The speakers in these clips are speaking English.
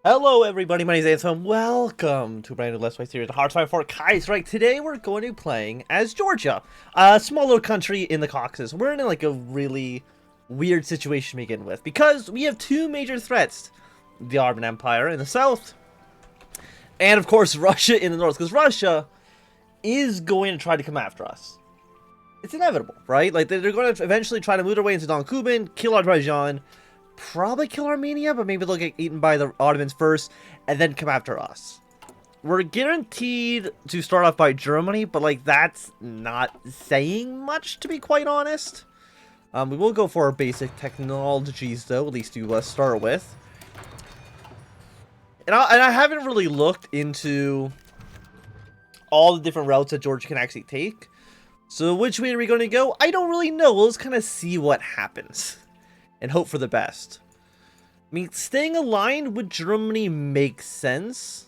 Hello everybody, my name is Anthnwam. Welcome to a brand new Let's Play series of Hearthstone for Kaiserreich. Today we're going to be playing as Georgia, a small little country in the Caucasus. We're in like a really weird situation to begin with, because we have two major threats. The Ottoman Empire in the south, and of course Russia in the north, because Russia is going to try to come after us. It's inevitable, right? Like, they're going to eventually try to move their way into Don Kuban, kill Azerbaijan, probably kill Armenia, but maybe they'll get eaten by the Ottomans first, and then come after us. We're guaranteed to start off by Germany, but, like, that's not saying much, to be quite honest. We will go for our basic technologies, though, at least to start with. And I haven't really looked into all the different routes that Georgia can actually take. So which way are we going to go? I don't really know. We'll just kind of see what happens and hope for the best. I mean, staying aligned with Germany makes sense.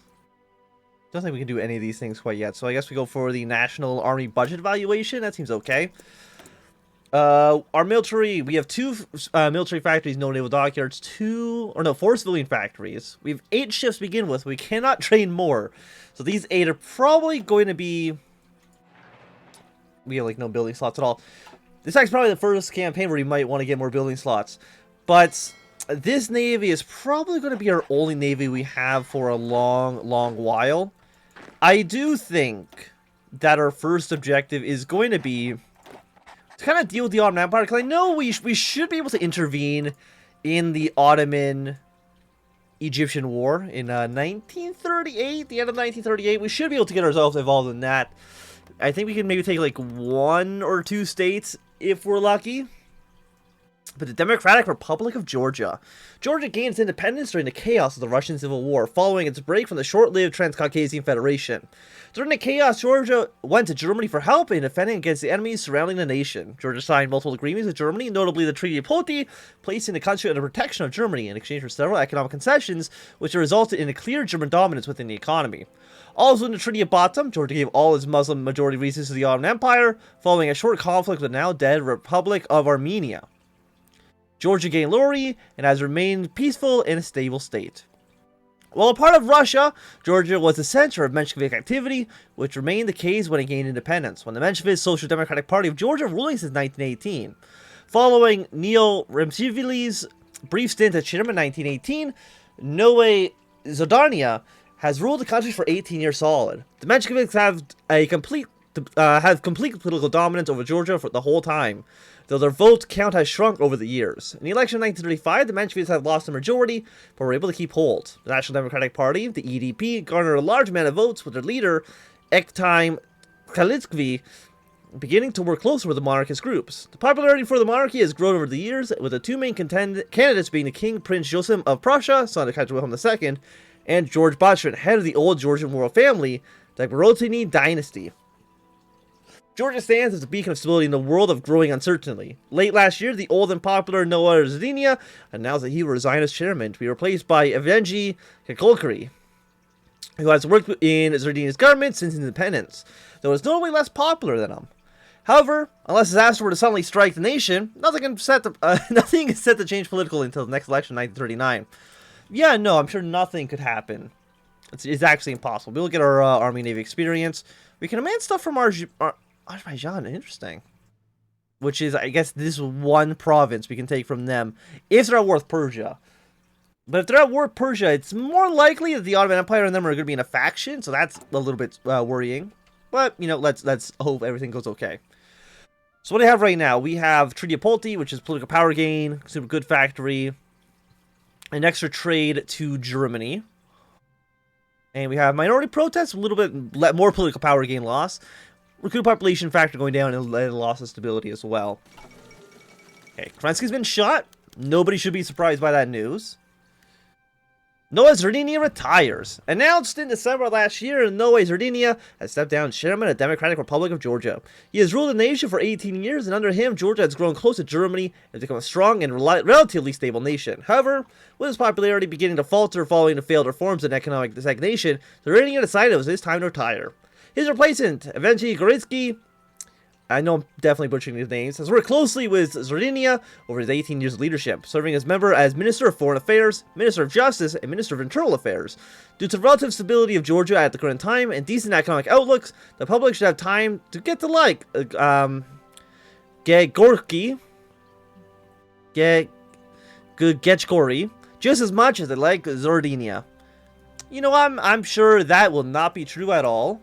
Don't think we can do any of these things quite yet. So I guess we go for the National Army Budget Evaluation. That seems okay. Our military, we have two military factories, no naval dockyards, four civilian factories. We have 8 ships to begin with. We cannot train more. So these 8 are probably going to be... We have, like, no building slots at all. This is probably the first campaign where you might want to get more building slots. But this navy is probably going to be our only navy we have for a long, long while. I do think that our first objective is going to be to kind of deal with the Ottoman Empire, because I know we should be able to intervene in the Ottoman-Egyptian War in 1938, the end of 1938. We should be able to get ourselves involved in that. I think we can maybe take like 1 or 2 states if we're lucky. But the Democratic Republic of Georgia. Georgia gained its independence during the chaos of the Russian Civil War, following its break from the short-lived Transcaucasian Federation. During the chaos, Georgia went to Germany for help in defending against the enemies surrounding the nation. Georgia signed multiple agreements with Germany, notably the Treaty of Polio, placing the country under protection of Germany in exchange for several economic concessions, which resulted in a clear German dominance within the economy. Also in the Treaty of Batum, Georgia gave all its Muslim majority regions to the Ottoman Empire, following a short conflict with the now dead Republic of Armenia. Georgia gained Lori and has remained peaceful in a stable state. While a part of Russia, Georgia was the center of Menshevik activity, which remained the case when it gained independence, when the Menshevik Social Democratic Party of Georgia ruling since 1918. Following Neo Remshvili's brief stint as chairman in 1918, Noe Zodarnia has ruled the country for 18 years solid. The Mensheviks have complete political dominance over Georgia for the whole time, though their vote count has shrunk over the years. In the election of 1935, the Mensheviks have lost the majority, but were able to keep hold. The National Democratic Party, the EDP, garnered a large amount of votes, with their leader, Ektim Kalitskvi, beginning to work closer with the monarchist groups. The popularity for the monarchy has grown over the years, with the two main candidates being the King Prince Joseph of Prussia, son of Kaiser Wilhelm II, and George Botschwin, head of the old Georgian royal family, the Grotini dynasty. Georgia stands as a beacon of stability in the world of growing uncertainty. Late last year, the old and popular Noah Zdinia announced that he will resign as chairman to be replaced by Evgeny Kakolkary, who has worked in Zerdinia's government since independence, though is notably less popular than him. However, unless disaster were to suddenly strike the nation, nothing is set to change politically until the next election in 1939. Yeah, no, I'm sure nothing could happen. It's actually impossible. We'll get our Army Navy experience. We can demand stuff from Azerbaijan, interesting. Which is, I guess, this one province we can take from them if they're at war with Persia. But if they're at war with Persia, it's more likely that the Ottoman Empire and them are going to be in a faction, so that's a little bit worrying. But, you know, let's hope everything goes okay. So what do we have right now? We have Treaty of Polio, which is political power gain, super good factory, an extra trade to Germany. And we have minority protests, a little bit more political power gain loss. Recruit population factor going down, and loss of stability as well. Okay, Kerensky's been shot. Nobody should be surprised by that news. Noah Zerdinia retires. Announced in December last year, Noah Zerdinia has stepped down as chairman of the Democratic Republic of Georgia. He has ruled the nation for 18 years, and under him, Georgia has grown close to Germany and has become a strong and relatively stable nation. However, with his popularity beginning to falter following the failed reforms and economic stagnation, Zerdinia decided it was his time to retire. His replacement, Evgeny Goritsky, I know I'm definitely butchering these names, has worked closely with Sardinia over his 18 years of leadership, serving as Minister of Foreign Affairs, Minister of Justice, and Minister of Internal Affairs. Due to the relative stability of Georgia at the current time and decent economic outlooks, the public should have time to get to like Gegorki, Getchgori, just as much as they like Sardinia. You know, I'm sure that will not be true at all.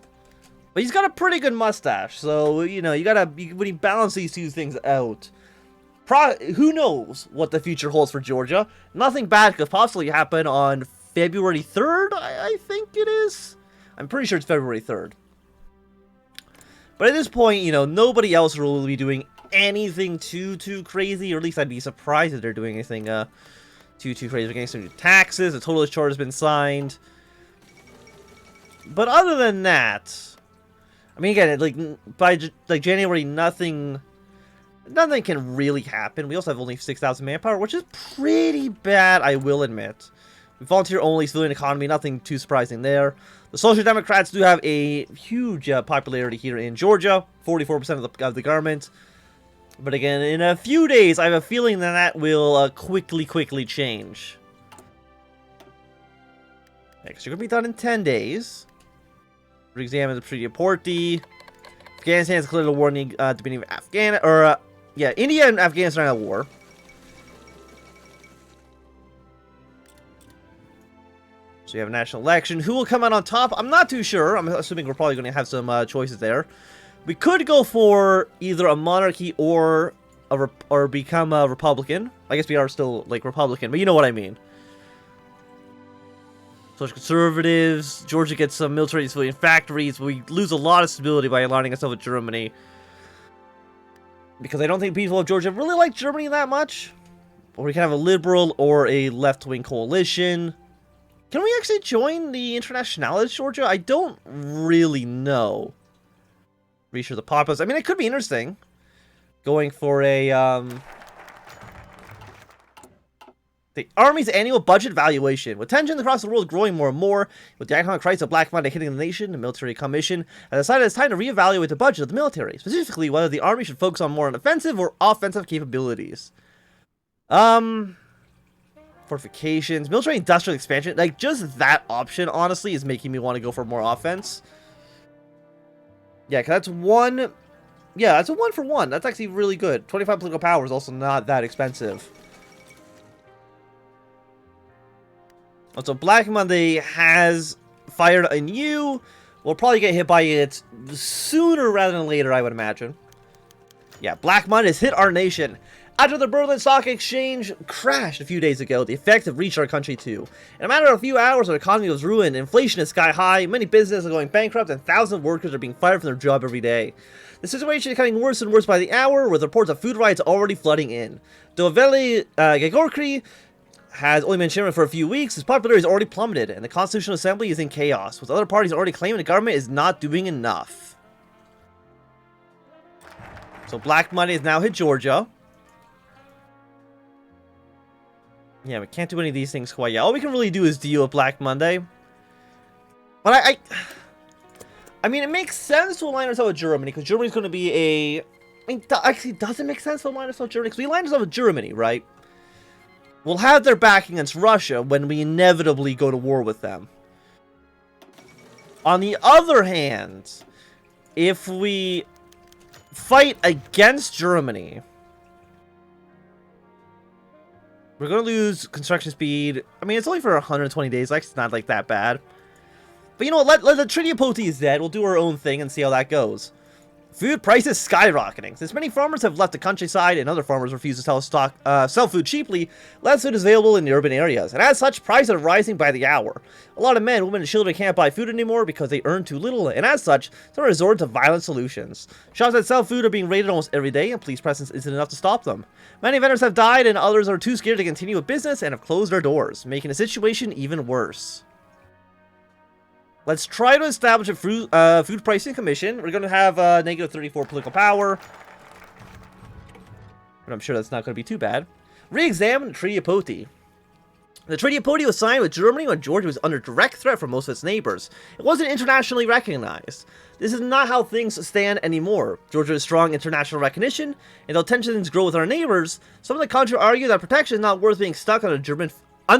But he's got a pretty good mustache, so, you know, when you balance these two things out, who knows what the future holds for Georgia? Nothing bad could possibly happen on February 3rd, I think it is. I'm pretty sure it's February 3rd. But at this point, you know, nobody else will really be doing anything too crazy, or at least I'd be surprised if they're doing anything too crazy. We're getting some new taxes, the totalist charter has been signed. But other than that, I mean, again, like, by January, nothing can really happen. We also have only 6,000 manpower, which is pretty bad, I will admit. We volunteer-only civilian economy, nothing too surprising there. The Social Democrats do have a huge popularity here in Georgia, 44% of the government. But again, in a few days, I have a feeling that will quickly change. Next, you're going to be done in 10 days. Re-examine the Treaty of Porty. Afghanistan has declared a war at the beginning of India and Afghanistan are at war. So you have a national election. Who will come out on top? I'm not too sure. I'm assuming we're probably going to have some choices there. We could go for either a monarchy or become a Republican. I guess we are still, like, Republican, but you know what I mean. Social conservatives. Georgia gets some military and civilian factories. We lose a lot of stability by aligning ourselves with Germany. Because I don't think people of Georgia really like Germany that much. Or we can have a liberal or a left-wing coalition. Can we actually join the Internationalist Georgia? I don't really know. Reassure the populace. I mean, it could be interesting. Going for a, the Army's annual budget valuation. With tensions across the world growing more and more, with the economic crisis of Black Monday hitting the nation, the Military Commission has decided it's time to reevaluate the budget of the military, specifically whether the Army should focus on more on offensive or offensive capabilities. Fortifications, military industrial expansion, like, just that option, honestly, is making me want to go for more offense. Yeah, because that's one, yeah, that's a 1-for-1. That's actually really good. 25 political power is also not that expensive. Also, Black Monday has fired on you. We'll probably get hit by it sooner rather than later, I would imagine. Yeah, Black Monday has hit our nation. After the Berlin Stock Exchange crashed a few days ago, the effects have reached our country too. In a matter of a few hours, our economy was ruined, inflation is sky high, many businesses are going bankrupt, and thousands of workers are being fired from their job every day. The situation is getting worse and worse by the hour, with reports of food riots already flooding in. Doveli Gegorkri has only been chairman for a few weeks, his popularity has already plummeted, and the Constitutional Assembly is in chaos, with other parties already claiming the government is not doing enough. So Black Monday has now hit Georgia. Yeah, we can't do any of these things quite yet. All we can really do is deal with Black Monday. But I mean, it makes sense to align ourselves with Germany, because Germany's going to be a... I mean, actually, does it make sense to align ourselves with Germany? Because we align ourselves with Germany, right? We'll have their back against Russia when we inevitably go to war with them. On the other hand, if we fight against Germany, we're going to lose construction speed. I mean, it's only for 120 days. Like, it's not like that bad. But you know what? Let the Treaty of Porty is dead. We'll do our own thing and see how that goes. Food prices skyrocketing. Since many farmers have left the countryside and other farmers refuse to sell food cheaply, less food is available in the urban areas. And as such, prices are rising by the hour. A lot of men, women, and children can't buy food anymore because they earn too little. And as such, some resort to violent solutions. Shops that sell food are being raided almost every day, and police presence isn't enough to stop them. Many vendors have died, and others are too scared to continue with business and have closed their doors, making the situation even worse. Let's try to establish a food pricing commission. We're going to have negative 34 political power. But I'm sure that's not going to be too bad. Re-examine the Treaty of Porty. The Treaty of Porty was signed with Germany when Georgia was under direct threat from most of its neighbors. It wasn't internationally recognized. This is not how things stand anymore. Georgia has strong international recognition, and though tensions grow with our neighbors, some of the country argue that protection is not worth being stuck under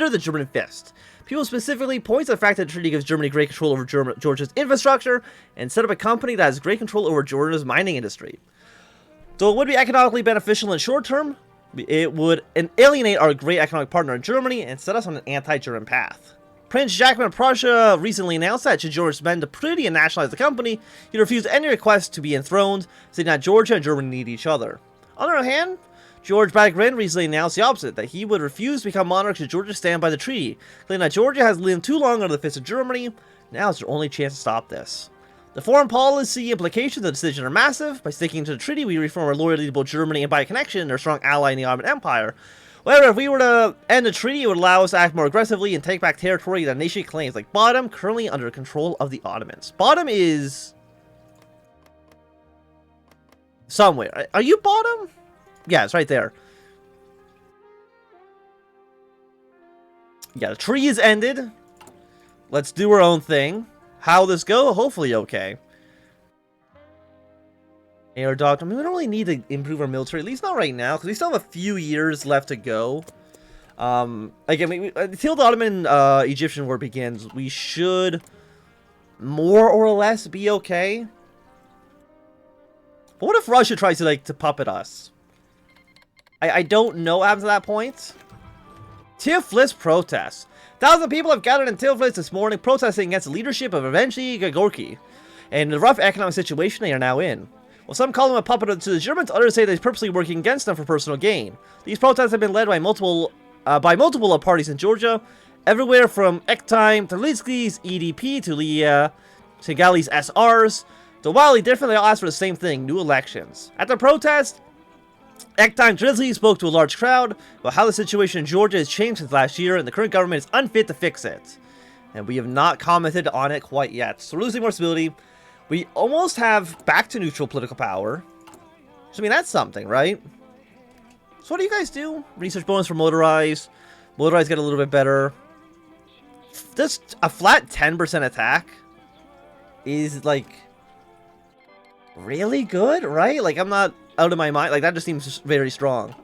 the German fist. People specifically point to the fact that the treaty gives Germany great control over Georgia's infrastructure, and set up a company that has great control over Georgia's mining industry. Though it would be economically beneficial in the short term, it would alienate our great economic partner in Germany and set us on an anti-German path. Prince Jacquemin of Prussia recently announced that should Georgia spend the treaty and nationalize the company, he refused any request to be enthroned, saying that Georgia and Germany need each other. On the other hand, George Bagrin recently announced the opposite, that he would refuse to become monarch should Georgia stand by the treaty, claiming that Georgia has lived too long under the fist of Germany. Now is their only chance to stop this. The foreign policy implications of the decision are massive. By sticking to the treaty, we reform our loyalty to both Germany and by connection, their strong ally in the Ottoman Empire. However, if we were to end the treaty, it would allow us to act more aggressively and take back territory that nation claims, like Bottom, currently under control of the Ottomans. Bottom is somewhere. Are you Bottom? Yeah, it's right there. Yeah, the treaty is ended. Let's do our own thing. How'll this go? Hopefully okay. Air doctor. I mean, we don't really need to improve our military, at least not right now, because we still have a few years left to go. Again, until the Ottoman Egyptian War begins, we should more or less be okay. But what if Russia tries to puppet us? I don't know what happens at that point. Tiflis protests. Thousands of people have gathered in Tiflis this morning protesting against the leadership of Eventually Gagorki and the rough economic situation they are now in. While some call him a puppet to the Germans, others say that he's purposely working against them for personal gain. These protests have been led by multiple parties in Georgia, everywhere from Ektime to Litsky's EDP to the Tigali's SRs. Though wildly different, they all ask for the same thing: new elections. At the protest, Ektime Drizzly spoke to a large crowd about how the situation in Georgia has changed since last year, and the current government is unfit to fix it. And we have not commented on it quite yet. So we're losing more stability. We almost have back to neutral political power. So I mean, that's something, right? So what do you guys do? Research bonus for motorized. Motorized get a little bit better. Just a flat 10% attack is like really good, right? Like, I'm not out of my mind. Like, that just seems very strong.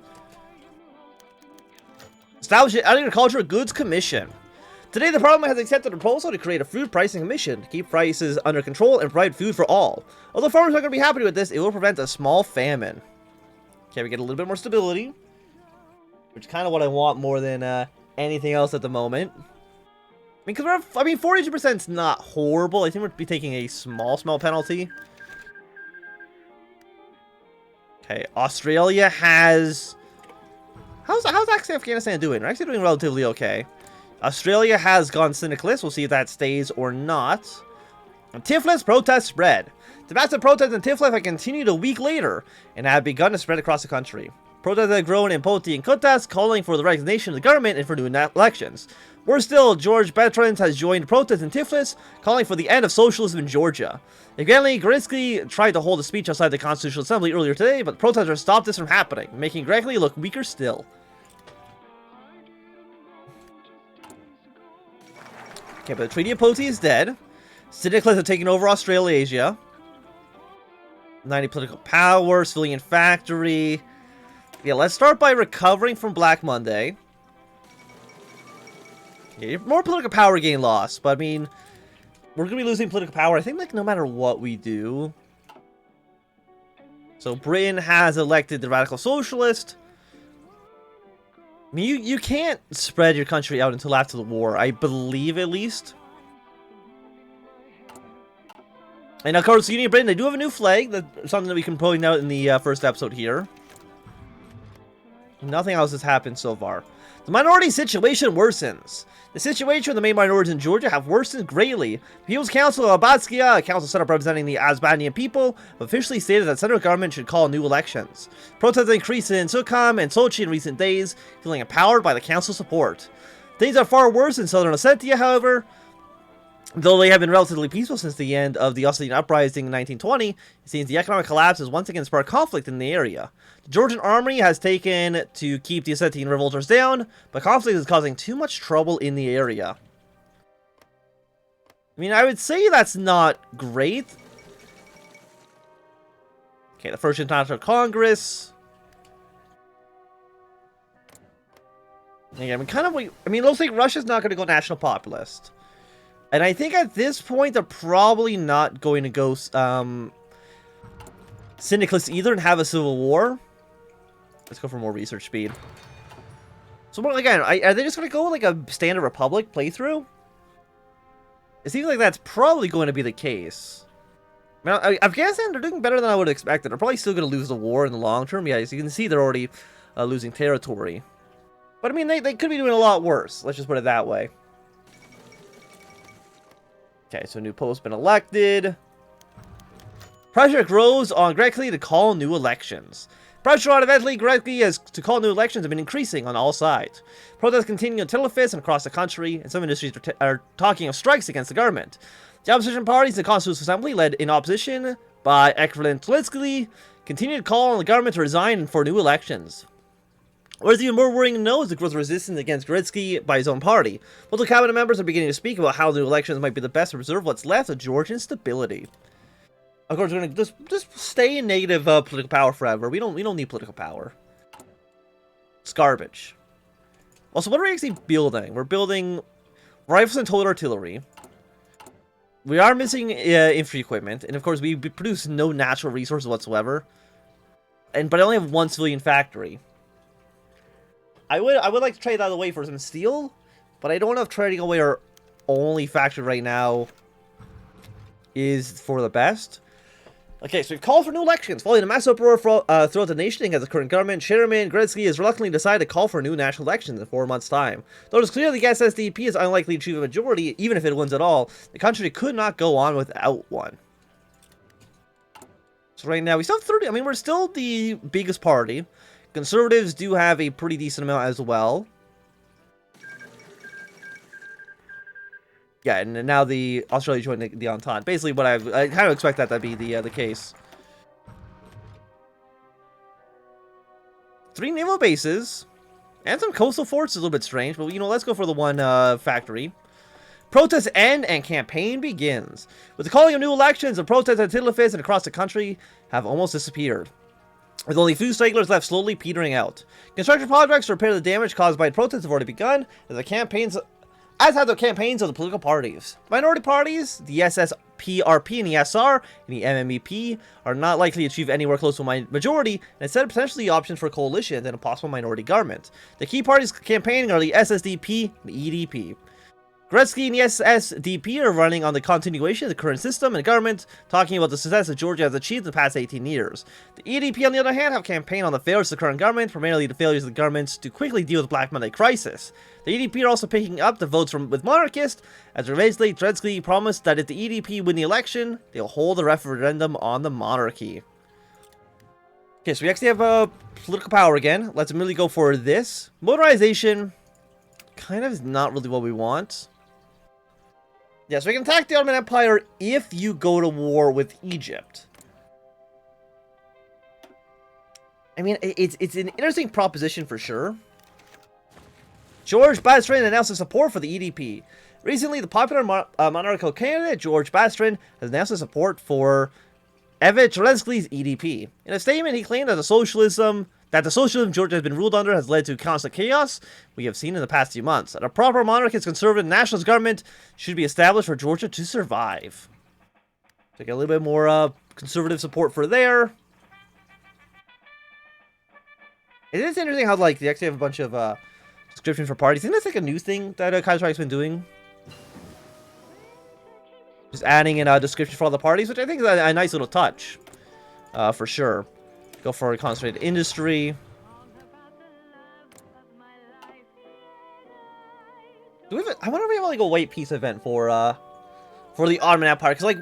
Establish an Agricultural Goods Commission. Today, the Parliament has accepted a proposal to create a food pricing commission to keep prices under control and provide food for all. Although farmers are going to be happy with this, it will prevent a small famine. Okay, we get a little bit more stability, which is kind of what I want more than anything else at the moment. I mean, because 42% is not horrible. I think we'll be taking a small penalty. Okay, Australia has... How's actually Afghanistan doing? We're actually doing relatively okay. Australia has gone syndicalist. We'll see if that stays or not. And Tiflis protests spread. The massive protests in Tiflis have continued a week later and have begun to spread across the country. Protests have grown in Poti and Kutas, calling for the resignation of the government and for new elections. Worse still, George Bertrand has joined protests in Tiflis, calling for the end of socialism in Georgia. Evgeny Goritsky tried to hold a speech outside the Constitutional Assembly earlier today, but protesters stopped this from happening, making Gregory look weaker still. Okay, but the Treaty of Poti is dead. Syndicalists have taken over Australasia. 90 political power, civilian factory. Yeah, let's start by recovering from Black Monday. Yeah, more political power gain loss, but I mean, we're going to be losing political power, I think, like, no matter what we do. So, Britain has elected the Radical Socialist. I mean, you can't spread your country out until after the war, I believe, at least. And of course, Union of Britain, they do have a new flag. That's something that we can point out in the first episode here. Nothing else has happened so far. The minority situation worsens. The situation of the main minorities in Georgia have worsened greatly. The People's Council of Abatskia, a council set up representing the Azbanian people, officially stated that central government should call new elections. Protests increased in Sukhum and Sochi in recent days, feeling empowered by the council's support. Things are far worse in southern Ossetia, however. Though they have been relatively peaceful since the end of the Ossetian Uprising in 1920, it seems the economic collapse has once again sparked conflict in the area. The Georgian army has taken to keep the Ossetian revolters down, but conflict is causing too much trouble in the area. I mean, I would say that's not great. Okay, the First International Congress. Yeah, I mean, it looks like Russia's not going to go national populist. And I think at this point, they're probably not going to go syndicalist either and have a civil war. Let's go for more research speed. So, again, are they just going to go like a standard republic playthrough? It seems like that's probably going to be the case. Now, Afghanistan, they're doing better than I would have expected. They're probably still going to lose the war in the long term. Yeah, as you can see, they're already losing territory. But, I mean, they could be doing a lot worse. Let's just put it that way. Okay, so a new post's been elected. Pressure grows on Grecki to call new elections. Pressure on eventually Grecki to call new elections have been increasing on all sides. Protests continue in Tiflis and across the country, and some industries are talking of strikes against the government. The opposition parties in the Constitutional Assembly, led in opposition by Ekvelin continue to call on the government to resign for new elections. What is even more worrying to know is the growth of resistance against Grecki by his own party. Multiple cabinet members are beginning to speak about how the new elections might be the best to preserve what's left of Georgian stability. Of course, we're going to just stay in negative political power forever. We don't need political power. It's garbage. Also, what are we actually building? We're building rifles and total artillery. We are missing infantry equipment, and of course, we produce no natural resources whatsoever. But I only have one civilian factory. I would like to trade that away for some steel, but I don't know if trading away our only factory right now is for the best. Okay, so we've called for new elections. Following a mass uproar throughout the nation against the current government, Chairman Grecki has reluctantly decided to call for new national elections in 4 months' time. Though it is clear the SSDP is unlikely to achieve a majority, even if it wins at all, the country could not go on without one. So right now, we still have 30. I mean, we're still the biggest party. Conservatives do have a pretty decent amount as well. Yeah, and now the Australia joined the Entente. Basically, what I kind of expect that to be the case. 3 naval bases and some coastal forts is a little bit strange, but let's go for the one factory. Protests end and campaign begins. With the calling of new elections, the protests at Tiflis and across the country have almost disappeared, with only a few stragglers left slowly petering out. Construction projects to repair the damage caused by protests have already begun, as have the campaigns of the political parties. Minority parties, the SSPRP and the SR, and the MMEP, are not likely to achieve anywhere close to a majority, and instead potentially options for coalition and a possible minority government. The key parties campaigning are the SSDP and the EDP. Grecki and the SSDP are running on the continuation of the current system and government, talking about the success that Georgia has achieved in the past 18 years. The EDP, on the other hand, have campaigned on the failures of the current government, primarily the failures of the government to quickly deal with the Black Monday crisis. The EDP are also picking up the votes with monarchists, as eventually Grecki promised that if the EDP win the election, they'll hold a referendum on the monarchy. Okay, so we actually have political power again. Let's immediately go for this. Motorization kind of is not really what we want. Yeah, so we can attack the Ottoman Empire if you go to war with Egypt. I mean, it's an interesting proposition for sure. George Bastrin announced his support for the EDP. Recently, the popular monarchical candidate, George Bastrin, has announced his support for Grecki's EDP. In a statement, he claimed that the socialism Georgia has been ruled under has led to constant chaos we have seen in the past few months, and a proper monarchist, conservative, nationalist government should be established for Georgia to survive. So get a little bit more conservative support for there. It is interesting how they actually have a bunch of descriptions for parties. Isn't this like a new thing that Kaiserreich's been doing? Just adding in a description for all the parties, which I think is a nice little touch, for sure. Go for a concentrated industry. I wonder if we have like a white peace event for the Ottoman Empire, because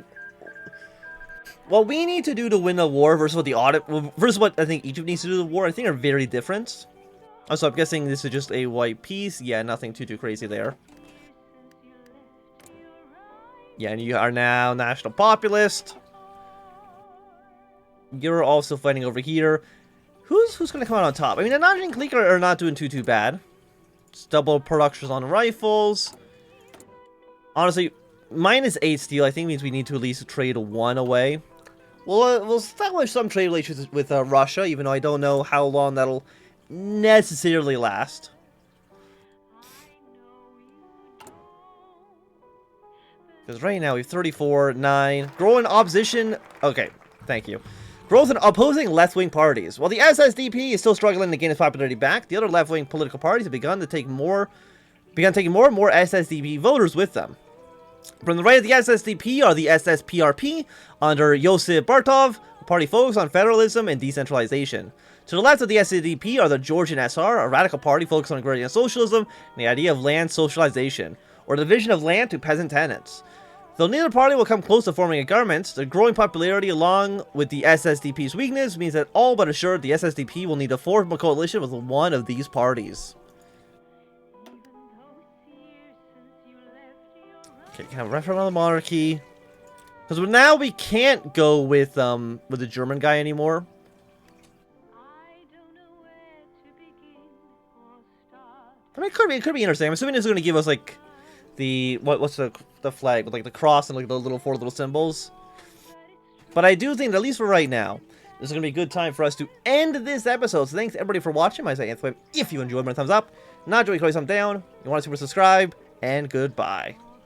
what we need to do to win a war versus what I think Egypt needs to do the war, I think are very different. Also, I'm guessing this is just a white peace. Yeah, nothing too crazy there. Yeah, and you are now national populist. You're also fighting over here. Who's going to come out on top? I mean, the Najin and Clique are not doing too bad. Just double productions on rifles. Honestly, -8 steel I think means we need to at least trade 1 away. We'll establish some trade relations with Russia, even though I don't know how long that'll necessarily last. Because right now we have 34, 9. Growing opposition. Okay, thank you. Growth in opposing left-wing parties. While the SSDP is still struggling to gain its popularity back, the other left-wing political parties have begun taking more and more SSDP voters with them. From the right of the SSDP are the SSPRP under Josip Bartov, the party focused on federalism and decentralization. To the left of the SSDP are the Georgian SR, a radical party focused on agrarian socialism and the idea of land socialization, or the division of land to peasant tenants. Though neither party will come close to forming a government, the growing popularity along with the SSDP's weakness means that all but assured the SSDP will need to form a coalition with one of these parties. Okay, can I have referendum on the monarchy? Because now we can't go with the German guy anymore. I mean, it could be interesting. I'm assuming it's going to give us like the what's the flag with like the cross and like the little 4 little symbols. But I do think that at least for right now, this is going to be a good time for us to end this episode. So thanks everybody for watching. I say Anthnwam. If you enjoyed, give me a thumbs up. Not enjoying, thumbs down. You want to super subscribe, and goodbye.